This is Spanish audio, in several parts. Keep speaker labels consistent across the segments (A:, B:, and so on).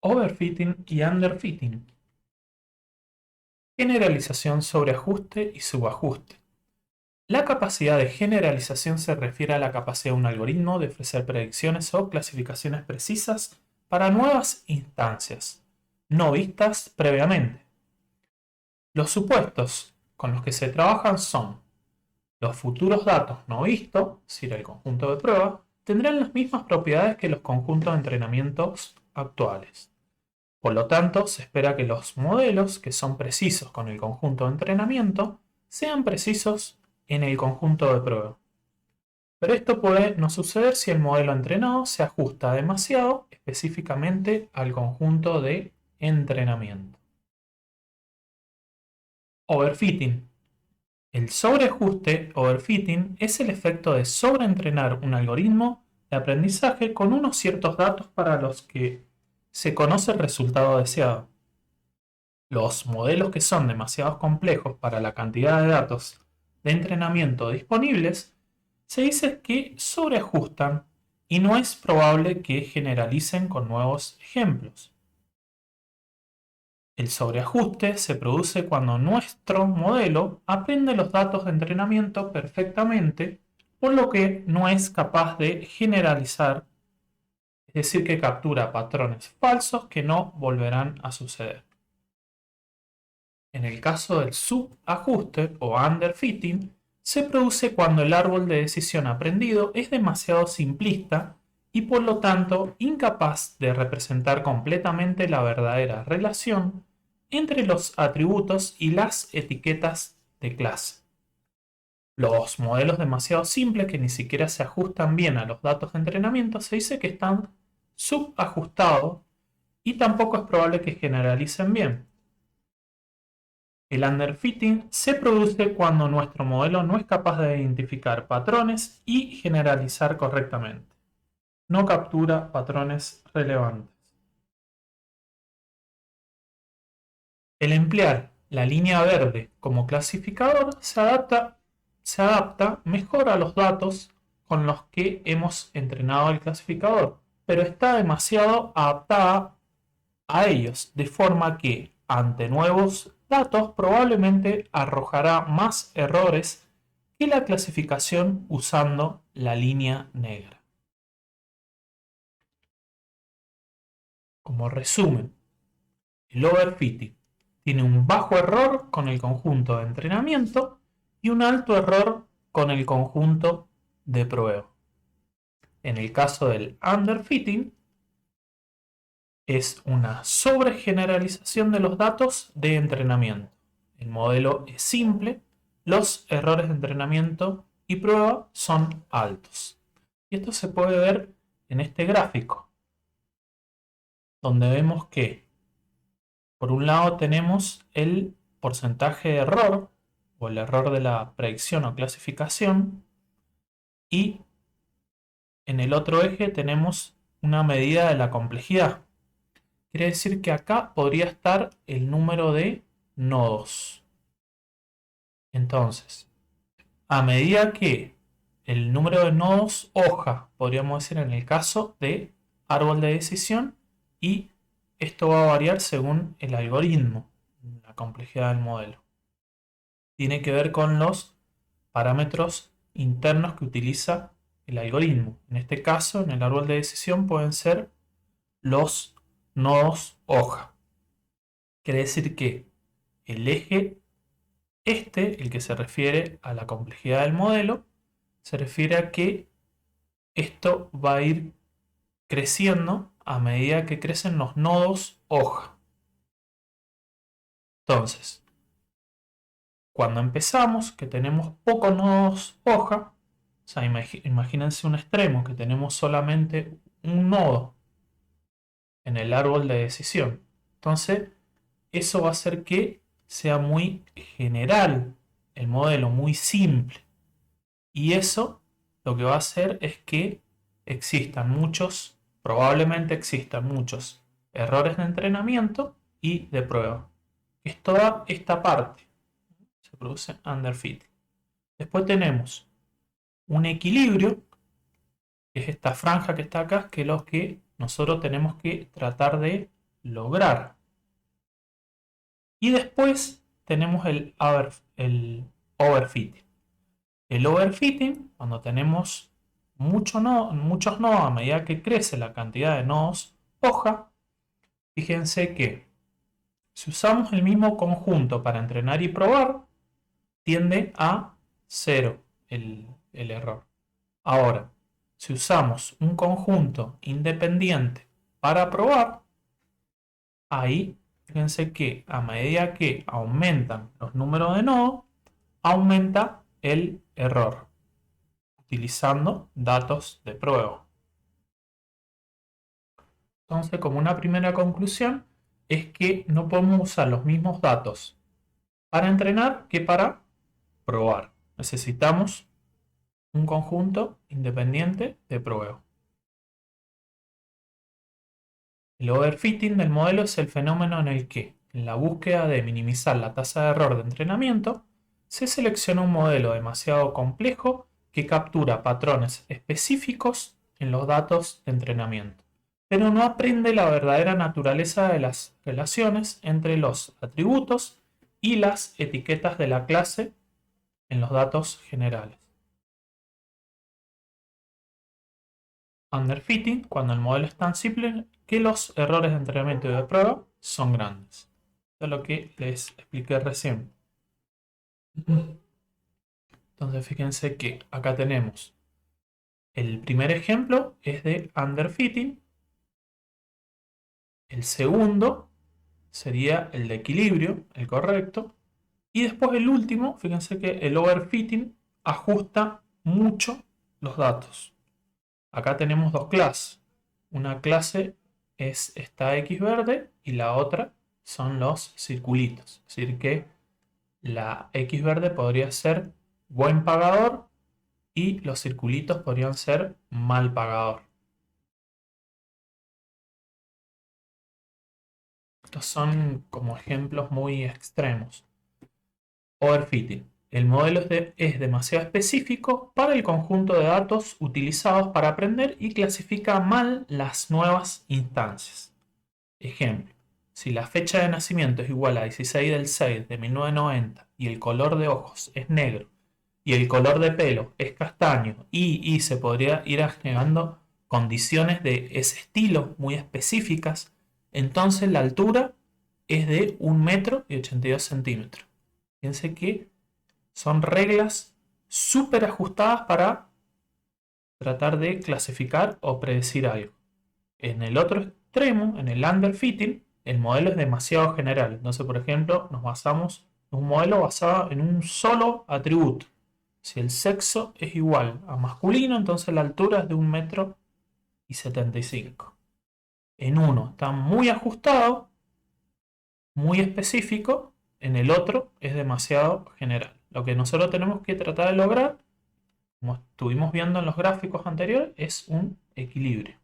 A: Overfitting y underfitting. Generalización sobre ajuste y subajuste. La capacidad de generalización se refiere a la capacidad de un algoritmo de ofrecer predicciones o clasificaciones precisas para nuevas instancias, no vistas previamente. Los supuestos con los que se trabajan son: los futuros datos no vistos, es decir, el conjunto de prueba, tendrán las mismas propiedades que los conjuntos de entrenamientos actuales. Por lo tanto, se espera que los modelos que son precisos con el conjunto de entrenamiento sean precisos en el conjunto de prueba. Pero esto puede no suceder si el modelo entrenado se ajusta demasiado específicamente al conjunto de entrenamiento. Overfitting. El sobreajuste overfitting es el efecto de sobreentrenar un algoritmo de aprendizaje con unos ciertos datos para los que se conoce el resultado deseado. Los modelos que son demasiado complejos para la cantidad de datos de entrenamiento disponibles se dice que sobreajustan y no es probable que generalicen con nuevos ejemplos. El sobreajuste se produce cuando nuestro modelo aprende los datos de entrenamiento perfectamente, por lo que no es capaz de generalizar, es decir, que captura patrones falsos que no volverán a suceder. En el caso del subajuste o underfitting, se produce cuando el árbol de decisión aprendido es demasiado simplista y por lo tanto incapaz de representar completamente la verdadera relación entre los atributos y las etiquetas de clase. Los modelos demasiado simples que ni siquiera se ajustan bien a los datos de entrenamiento se dice que están subajustados y tampoco es probable que generalicen bien. El underfitting se produce cuando nuestro modelo no es capaz de identificar patrones y generalizar correctamente. No captura patrones relevantes. El emplear la línea verde como clasificador se adapta mejor a los datos con los que hemos entrenado el clasificador, pero está demasiado adaptada a ellos, de forma que ante nuevos datos probablemente arrojará más errores que la clasificación usando la línea negra. Como resumen, el overfitting tiene un bajo error con el conjunto de entrenamiento y un alto error con el conjunto de prueba. En el caso del underfitting, es una sobregeneralización de los datos de entrenamiento. El modelo es simple, los errores de entrenamiento y prueba son altos. Y esto se puede ver en este gráfico, donde vemos que por un lado tenemos el porcentaje de error o el error de la predicción o clasificación y en el otro eje tenemos una medida de la complejidad. Quiere decir que acá podría estar el número de nodos. Entonces, a medida que el número de nodos hoja, podríamos decir en el caso de árbol de decisión, y esto va a variar según el algoritmo, la complejidad del modelo. Tiene que ver con los parámetros internos que utiliza el algoritmo. En este caso, en el árbol de decisión pueden ser los nodos hoja. Quiere decir que el eje el que se refiere a la complejidad del modelo, se refiere a que esto va a ir creciendo a medida que crecen los nodos hoja. Entonces, cuando empezamos, que tenemos pocos nodos hoja, o sea, imagínense un extremo que tenemos solamente un nodo en el árbol de decisión. Entonces, eso va a hacer que sea muy general el modelo, muy simple. Y eso lo que va a hacer es que probablemente existan muchos errores de entrenamiento y de prueba. Es toda esta parte. Se produce underfitting. Después tenemos un equilibrio, que es esta franja que está acá, que es lo que nosotros tenemos que tratar de lograr. Y después tenemos el overfitting. El overfitting, cuando tenemos muchos nodos a medida que crece la cantidad de nodos hoja, fíjense que si usamos el mismo conjunto para entrenar y probar, tiende a 0 el error. Ahora, si usamos un conjunto independiente para probar, ahí fíjense que a medida que aumentan los números de nodos, aumenta el error, utilizando datos de prueba. Entonces, como una primera conclusión, es que no podemos usar los mismos datos para entrenar que para probar. Necesitamos un conjunto independiente de prueba. El overfitting del modelo es el fenómeno en el que, en la búsqueda de minimizar la tasa de error de entrenamiento, se selecciona un modelo demasiado complejo que captura patrones específicos en los datos de entrenamiento, pero no aprende la verdadera naturaleza de las relaciones entre los atributos y las etiquetas de la clase en los datos generales. Underfitting, cuando el modelo es tan simple que los errores de entrenamiento y de prueba son grandes. Esto es lo que les expliqué recién. Entonces fíjense que acá tenemos el primer ejemplo es de underfitting. El segundo sería el de equilibrio, el correcto. Y después el último, fíjense que el overfitting ajusta mucho los datos. Acá tenemos dos clases. Una clase es esta X verde y la otra son los circulitos. Es decir que la X verde podría ser buen pagador y los circulitos podrían ser mal pagador. Estos son como ejemplos muy extremos. Overfitting. El modelo es demasiado específico para el conjunto de datos utilizados para aprender y clasifica mal las nuevas instancias. Ejemplo, si la fecha de nacimiento es igual a 16 del 6 de 1990 y el color de ojos es negro y el color de pelo es castaño y se podría ir agregando condiciones de ese estilo muy específicas, entonces la altura es de 1,82 m. Fíjense que son reglas súper ajustadas para tratar de clasificar o predecir algo. En el otro extremo, en el underfitting, el modelo es demasiado general. Entonces, por ejemplo, nos basamos en un modelo basado en un solo atributo. Si el sexo es igual a masculino, entonces la altura es de 1,75 m. En uno está muy ajustado, muy específico, en el otro es demasiado general. Lo que nosotros tenemos que tratar de lograr, como estuvimos viendo en los gráficos anteriores, es un equilibrio.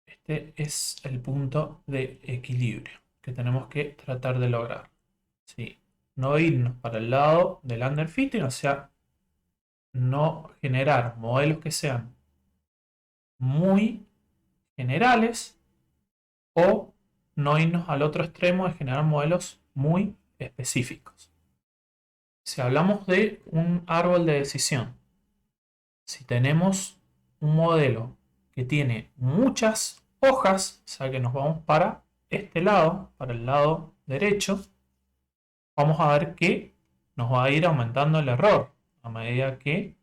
A: Este es el punto de equilibrio que tenemos que tratar de lograr. ¿Sí? No irnos para el lado del underfitting, o sea, no generar modelos que sean muy generales o no irnos al otro extremo de generar modelos muy específicos. Si hablamos de un árbol de decisión, si tenemos un modelo que tiene muchas hojas, o sea que nos vamos para este lado, para el lado derecho, vamos a ver que nos va a ir aumentando el error a medida que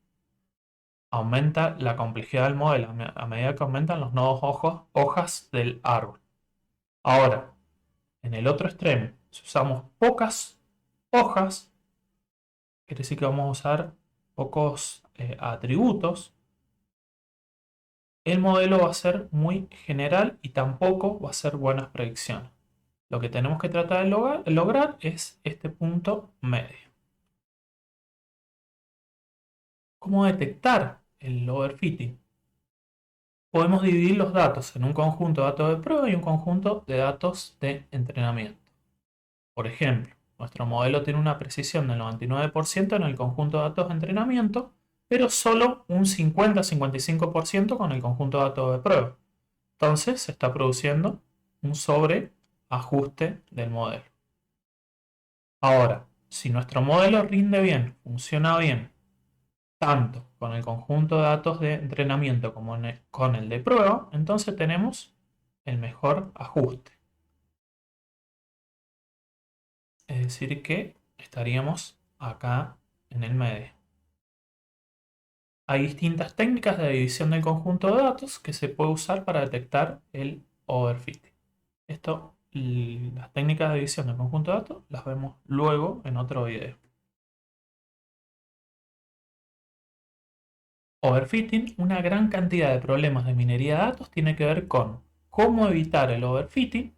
A: aumenta la complejidad del modelo, a medida que aumentan los nodos hojas del árbol. Ahora, en el otro extremo, si usamos pocas hojas, quiere decir que vamos a usar pocos atributos, el modelo va a ser muy general y tampoco va a ser buenas predicciones. Lo que tenemos que tratar de lograr es este punto medio. ¿Cómo detectar el overfitting? Podemos dividir los datos en un conjunto de datos de prueba y un conjunto de datos de entrenamiento. Por ejemplo, nuestro modelo tiene una precisión del 99% en el conjunto de datos de entrenamiento, pero solo un 50-55% con el conjunto de datos de prueba. Entonces se está produciendo un sobreajuste del modelo. Ahora, si nuestro modelo rinde bien, funciona bien, tanto con el conjunto de datos de entrenamiento como con el de prueba, entonces tenemos el mejor ajuste. Es decir que estaríamos acá en el medio. Hay distintas técnicas de división del conjunto de datos que se puede usar para detectar el overfitting. Las técnicas de división del conjunto de datos las vemos luego en otro video. Overfitting, una gran cantidad de problemas de minería de datos tiene que ver con cómo evitar el overfitting,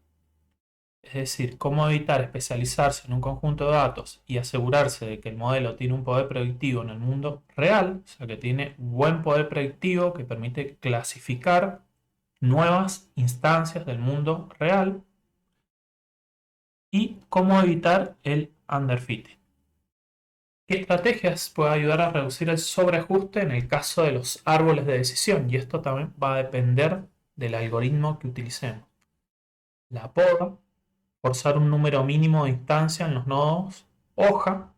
A: es decir, cómo evitar especializarse en un conjunto de datos y asegurarse de que el modelo tiene un poder predictivo en el mundo real, o sea, que tiene buen poder predictivo que permite clasificar nuevas instancias del mundo real, y cómo evitar el underfitting. ¿Qué estrategias puede ayudar a reducir el sobreajuste en el caso de los árboles de decisión? Y esto también va a depender del algoritmo que utilicemos. La poda, forzar un número mínimo de instancias en los nodos hoja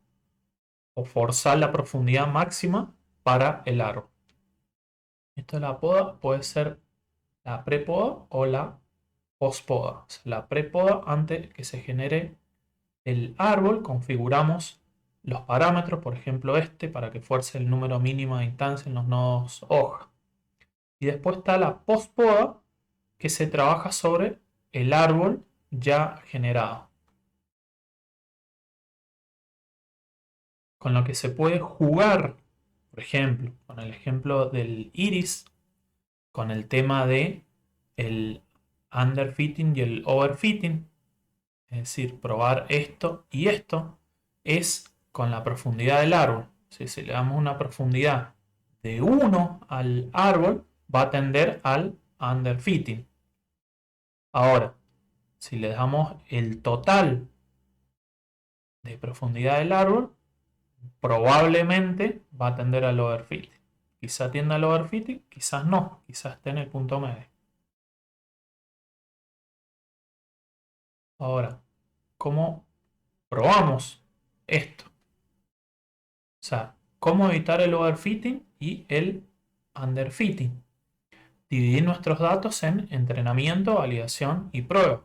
A: o forzar la profundidad máxima para el árbol. Esto de la poda puede ser la prepoda o la postpoda. O sea, la prepoda, antes que se genere el árbol, configuramos los parámetros, por ejemplo para que fuerce el número mínimo de instancias en los nodos hoja. Y después está la postpoda, que se trabaja sobre el árbol ya generado. Con lo que se puede jugar, por ejemplo, con el ejemplo del iris, con el tema de el underfitting y el overfitting, es decir, probar esto y esto, es con la profundidad del árbol. Si le damos una profundidad de 1 al árbol, va a tender al underfitting. Ahora, si le damos el total de profundidad del árbol, probablemente va a tender al overfitting. Quizá tienda al overfitting, quizás no, quizás esté en el punto medio. Ahora, ¿cómo probamos esto? O sea, ¿cómo evitar el overfitting y el underfitting? Dividir nuestros datos en entrenamiento, validación y prueba.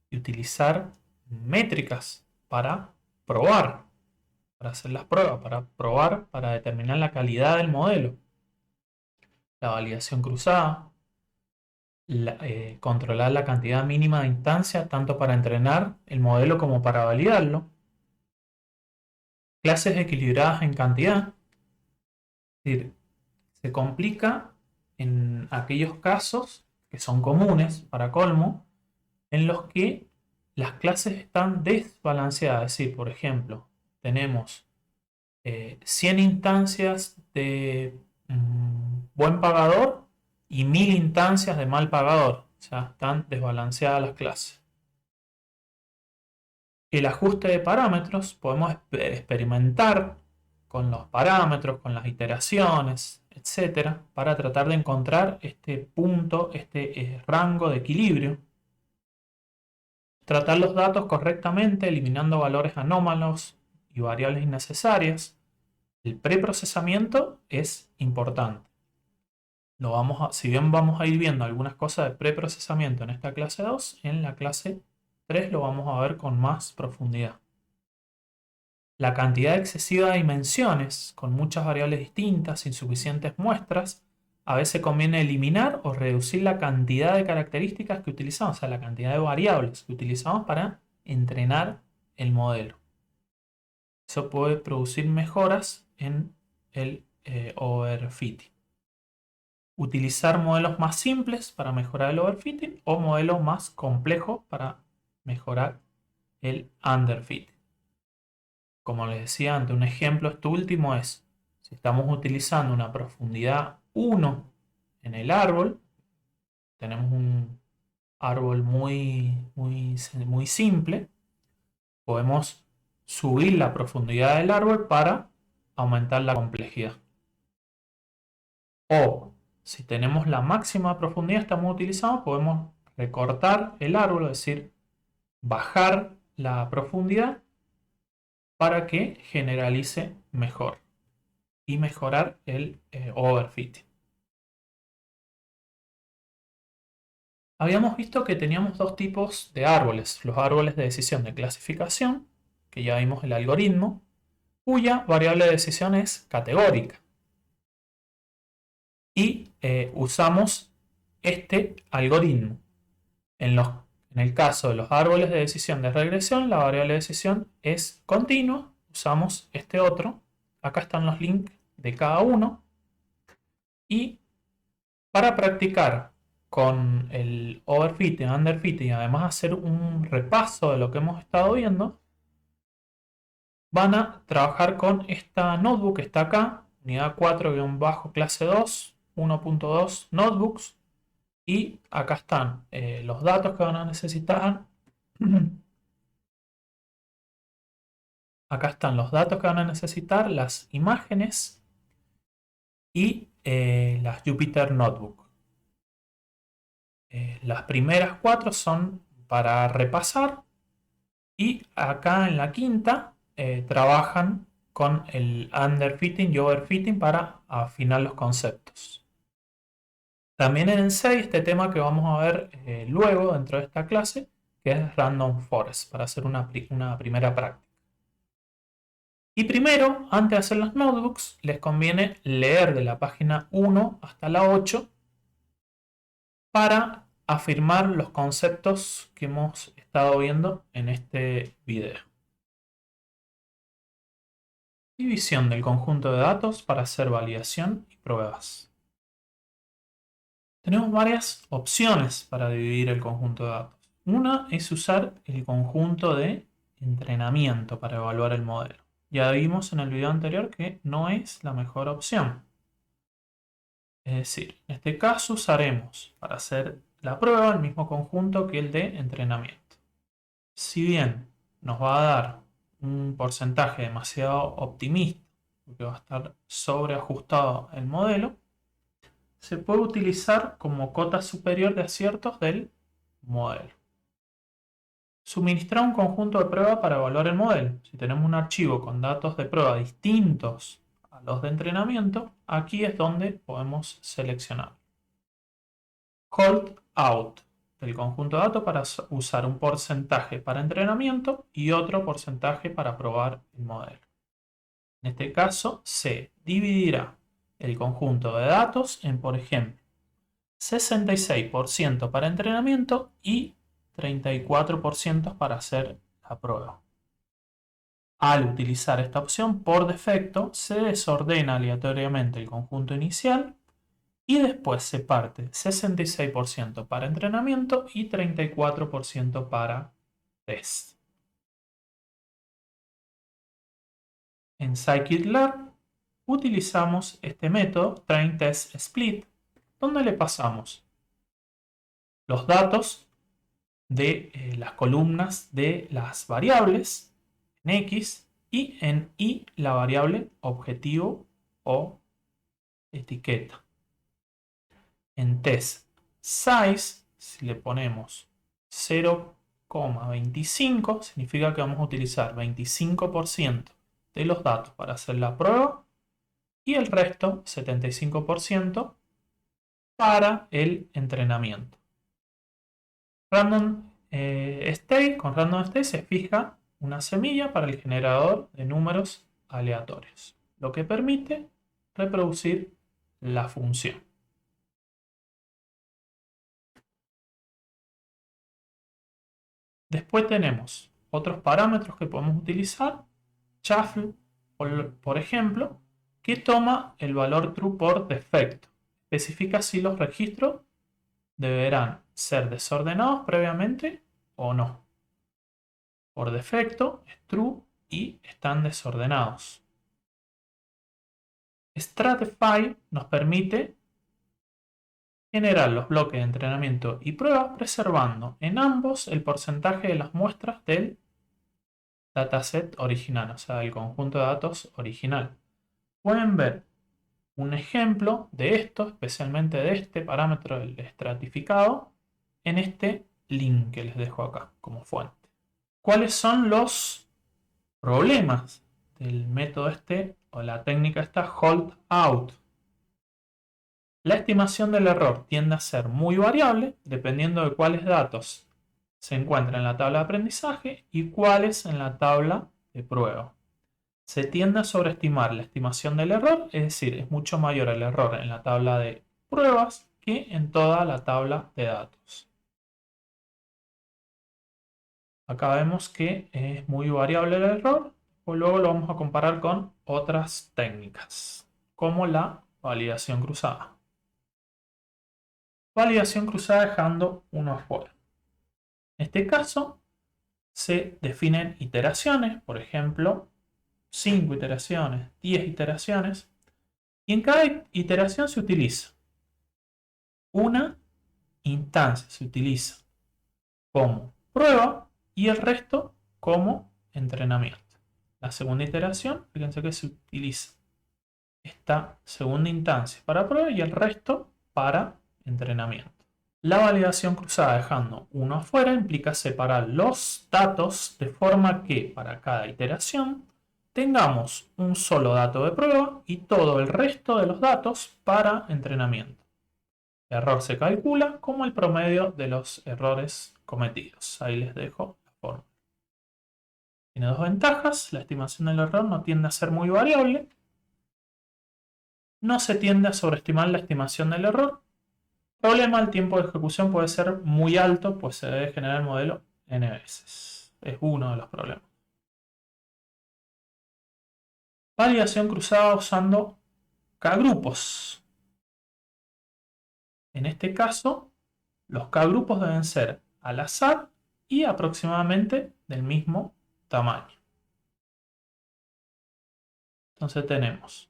A: Y utilizar métricas para probar, para hacer las pruebas, para probar, para determinar la calidad del modelo. La validación cruzada, controlar la cantidad mínima de instancias tanto para entrenar el modelo como para validarlo. Clases equilibradas en cantidad. Es decir, se complica en aquellos casos que son comunes para colmo, en los que las clases están desbalanceadas. Es decir, por ejemplo, tenemos 100 instancias de buen pagador y 1000 instancias de mal pagador. O sea, están desbalanceadas las clases. El ajuste de parámetros, podemos experimentar con los parámetros, con las iteraciones, etcétera, para tratar de encontrar este punto, este rango de equilibrio. Tratar los datos correctamente, eliminando valores anómalos y variables innecesarias. El preprocesamiento es importante. Si bien vamos a ir viendo algunas cosas de preprocesamiento en esta clase 2, en la clase 3 lo vamos a ver con más profundidad. La cantidad excesiva de dimensiones, con muchas variables distintas, insuficientes muestras, a veces conviene eliminar o reducir la cantidad de características que utilizamos, o sea, la cantidad de variables que utilizamos para entrenar el modelo. Eso puede producir mejoras en el overfitting. Utilizar modelos más simples para mejorar el overfitting o modelos más complejos para mejorar el underfitting. Como les decía antes, un ejemplo, esto último es, si estamos utilizando una profundidad 1 en el árbol, tenemos un árbol muy simple, podemos subir la profundidad del árbol para aumentar la complejidad. O si tenemos la máxima profundidad, estamos utilizando, podemos recortar el árbol, es decir, bajar la profundidad para que generalice mejor y mejorar el overfitting. Habíamos visto que teníamos dos tipos de árboles, los árboles de decisión de clasificación, que ya vimos el algoritmo, cuya variable de decisión es categórica. Y usamos este algoritmo. En el caso de los árboles de decisión de regresión, la variable de decisión es continua. Usamos este otro. Acá están los links de cada uno. Y para practicar con el overfitting, underfitting y además hacer un repaso de lo que hemos estado viendo, van a trabajar con esta notebook que está acá, unidad 4-clase 2, 1.2 notebooks. Y acá están los datos que van a necesitar. Acá están los datos que van a necesitar, las imágenes y las Jupyter Notebook. Las primeras 4 son para repasar y acá en la quinta trabajan con el underfitting y overfitting para afinar los conceptos. También en el 6, este tema que vamos a ver luego dentro de esta clase, que es Random Forest, para hacer una primera práctica. Y primero, antes de hacer los notebooks, les conviene leer de la página 1 hasta la 8 para afirmar los conceptos que hemos estado viendo en este video. División del conjunto de datos para hacer validación y pruebas. Tenemos varias opciones para dividir el conjunto de datos. Una es usar el conjunto de entrenamiento para evaluar el modelo. Ya vimos en el video anterior que no es la mejor opción. Es decir, en este caso usaremos para hacer la prueba el mismo conjunto que el de entrenamiento. Si bien nos va a dar un porcentaje demasiado optimista, porque va a estar sobreajustado el modelo, se puede utilizar como cota superior de aciertos del modelo. Suministrar un conjunto de prueba para evaluar el modelo. Si tenemos un archivo con datos de prueba distintos a los de entrenamiento, aquí es donde podemos seleccionar. Hold out del conjunto de datos para usar un porcentaje para entrenamiento y otro porcentaje para probar el modelo. En este caso, se dividirá el conjunto de datos en, por ejemplo, 66% para entrenamiento y 34% para hacer la prueba. Al utilizar esta opción, por defecto, se desordena aleatoriamente el conjunto inicial y después se parte 66% para entrenamiento y 34% para test. En scikit-learn utilizamos este método train-test-split, donde le pasamos los datos de las columnas de las variables en X y en Y la variable objetivo o etiqueta. En test size, si le ponemos 0,25, significa que vamos a utilizar 25% de los datos para hacer la prueba y el resto, 75%, para el entrenamiento. Random state, con random state se fija una semilla para el generador de números aleatorios, lo que permite reproducir la función. Después tenemos otros parámetros que podemos utilizar. Shuffle, por ejemplo, que toma el valor true por defecto. Especifica si los registros deberán ser desordenados previamente o no. Por defecto es true y están desordenados. Stratify nos permite generar los bloques de entrenamiento y prueba preservando en ambos el porcentaje de las muestras del dataset original, o sea, del conjunto de datos original. Pueden ver un ejemplo de esto, especialmente de este parámetro, el estratificado, en este link que les dejo acá como fuente. ¿Cuáles son los problemas del método este o la técnica esta hold out? La estimación del error tiende a ser muy variable dependiendo de cuáles datos se encuentran en la tabla de aprendizaje y cuáles en la tabla de prueba. Se tiende a sobreestimar la estimación del error, es decir, es mucho mayor el error en la tabla de pruebas que en toda la tabla de datos. Acá vemos que es muy variable el error, pues luego lo vamos a comparar con otras técnicas, como la validación cruzada. Validación cruzada dejando uno afuera. En este caso, se definen iteraciones, por ejemplo, 5 iteraciones, 10 iteraciones, y en cada iteración se utiliza una instancia, se utiliza como prueba y el resto como entrenamiento. La segunda iteración, fíjense que se utiliza esta segunda instancia para prueba y el resto para entrenamiento. La validación cruzada dejando uno afuera implica separar los datos de forma que para cada iteración tengamos un solo dato de prueba y todo el resto de los datos para entrenamiento. El error se calcula como el promedio de los errores cometidos. Ahí les dejo la forma. Tiene dos ventajas. La estimación del error no tiende a ser muy variable. No se tiende a sobreestimar la estimación del error. Problema, el tiempo de ejecución puede ser muy alto, pues se debe generar el modelo n veces. Es uno de los problemas. Validación cruzada usando K-grupos. En este caso, los K-grupos deben ser al azar y aproximadamente del mismo tamaño. Entonces tenemos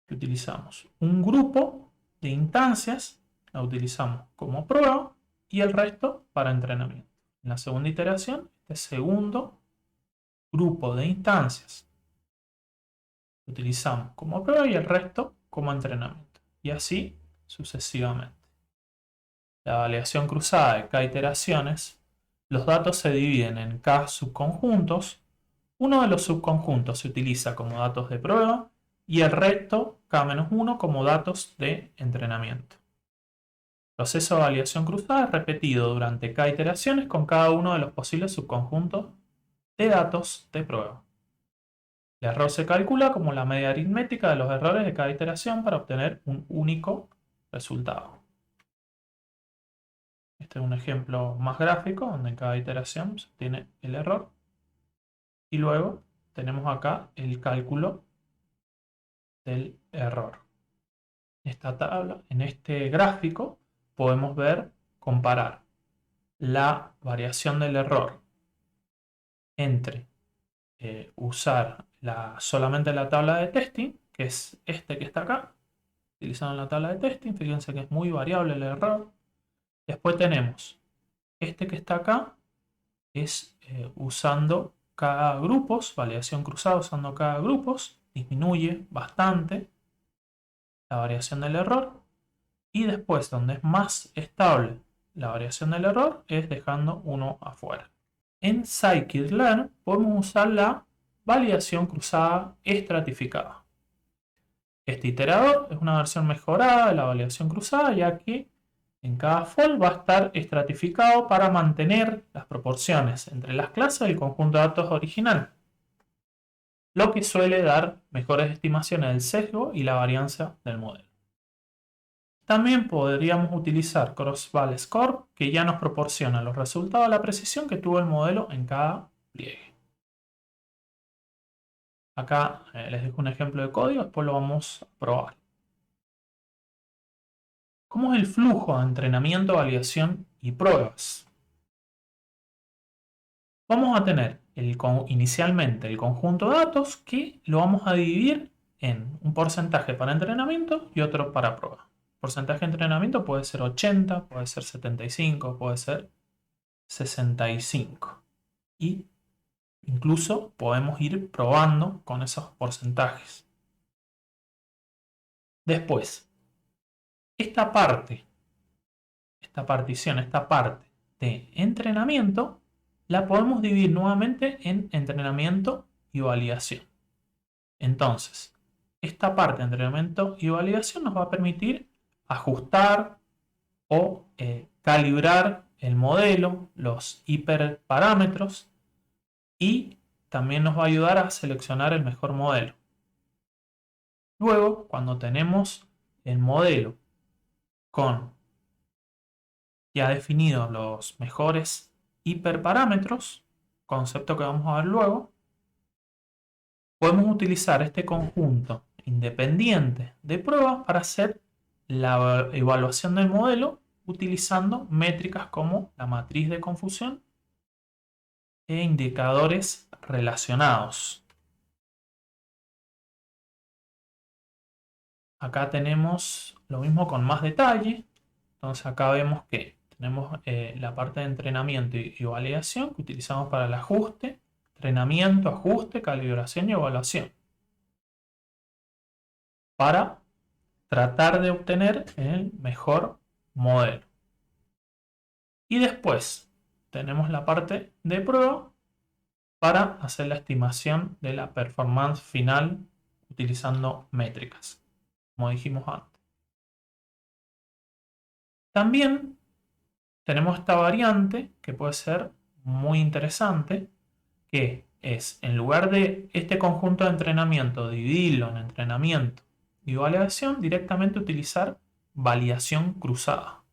A: que utilizamos un grupo de instancias, la utilizamos como prueba y el resto para entrenamiento. En la segunda iteración, este segundo grupo de instancias lo utilizamos como prueba y el resto como entrenamiento. Y así sucesivamente. La validación cruzada de K iteraciones, los datos se dividen en K subconjuntos. Uno de los subconjuntos se utiliza como datos de prueba y el resto, K-1, como datos de entrenamiento. El proceso de validación cruzada es repetido durante K iteraciones con cada uno de los posibles subconjuntos de datos de prueba. El error se calcula como la media aritmética de los errores de cada iteración para obtener un único resultado. Este es un ejemplo más gráfico donde en cada iteración se obtiene el error. Y luego tenemos acá el cálculo del error. Esta tabla, en este gráfico, podemos ver, comparar la variación del error entre usar solamente la tabla de testing, que es este que está acá, utilizando la tabla de testing, fíjense que es muy variable el error. Después tenemos este que está acá, es usando cada grupos, validación cruzada usando cada grupos, disminuye bastante la variación del error. Y después, donde es más estable la variación del error, es dejando uno afuera. En scikit-learn podemos usar la validación cruzada estratificada. Este iterador es una versión mejorada de la validación cruzada, ya que en cada fold va a estar estratificado para mantener las proporciones entre las clases del conjunto de datos original, lo que suele dar mejores estimaciones del sesgo y la varianza del modelo. También podríamos utilizar Cross-Val Score, que ya nos proporciona los resultados de la precisión que tuvo el modelo en cada pliegue. Acá les dejo un ejemplo de código, después lo vamos a probar. ¿Cómo es el flujo de entrenamiento, validación y pruebas? Vamos a tener inicialmente el conjunto de datos que lo vamos a dividir en un porcentaje para entrenamiento y otro para prueba. Porcentaje de entrenamiento puede ser 80, puede ser 75, puede ser 65. Y incluso podemos ir probando con esos porcentajes. Después, esta parte, esta partición, esta parte de entrenamiento, la podemos dividir nuevamente en entrenamiento y validación. Entonces, esta parte de entrenamiento y validación nos va a permitir ajustar o calibrar el modelo, los hiperparámetros, y también nos va a ayudar a seleccionar el mejor modelo. Luego, cuando tenemos el modelo con ya definidos los mejores hiperparámetros, concepto que vamos a ver luego, podemos utilizar este conjunto independiente de pruebas para hacer la evaluación del modelo utilizando métricas como la matriz de confusión e indicadores relacionados. Acá tenemos lo mismo con más detalle. Entonces acá vemos que tenemos la parte de entrenamiento y validación que utilizamos para el ajuste, entrenamiento, ajuste, calibración y evaluación, para tratar de obtener el mejor modelo. Y después tenemos la parte de prueba para hacer la estimación de la performance final utilizando métricas, como dijimos antes. También tenemos esta variante que puede ser muy interesante, que es, en lugar de este conjunto de entrenamiento, dividirlo en entrenamiento y validación, directamente utilizar validación cruzada.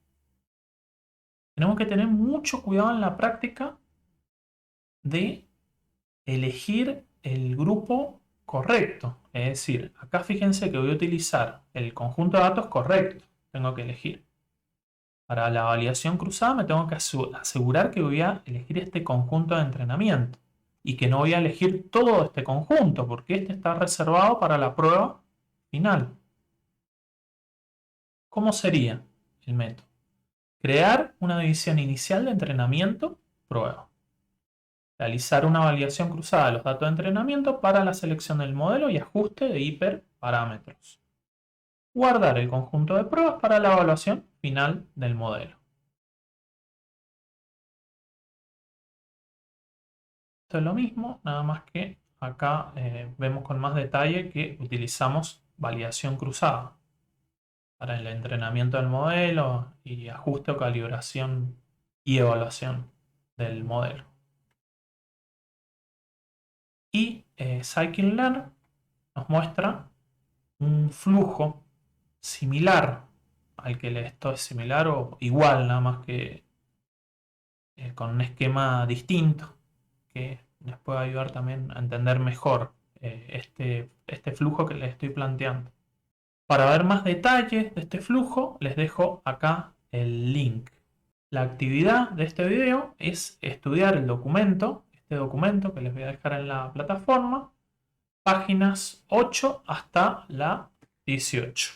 A: Tenemos que tener mucho cuidado en la práctica de elegir el grupo correcto. Es decir, acá fíjense que voy a utilizar el conjunto de datos correcto. Tengo que elegir. Para la validación cruzada me tengo que asegurar que voy a elegir este conjunto de entrenamiento y que no voy a elegir todo este conjunto porque este está reservado para la prueba final. ¿Cómo sería el método? Crear una división inicial de entrenamiento, prueba. Realizar una validación cruzada de los datos de entrenamiento para la selección del modelo y ajuste de hiperparámetros. Guardar el conjunto de pruebas para la evaluación final del modelo. Esto es lo mismo, nada más que acá vemos con más detalle que utilizamos validación cruzada para el entrenamiento del modelo y ajuste o calibración y evaluación del modelo. Y Scikit-learn nos muestra un flujo similar al que esto es similar o igual, nada más que con un esquema distinto que les puede ayudar también a entender mejor este flujo que les estoy planteando. Para ver más detalles de este flujo, les dejo acá el link. La actividad de este video es estudiar el documento, este documento que les voy a dejar en la plataforma, páginas 8 hasta la 18.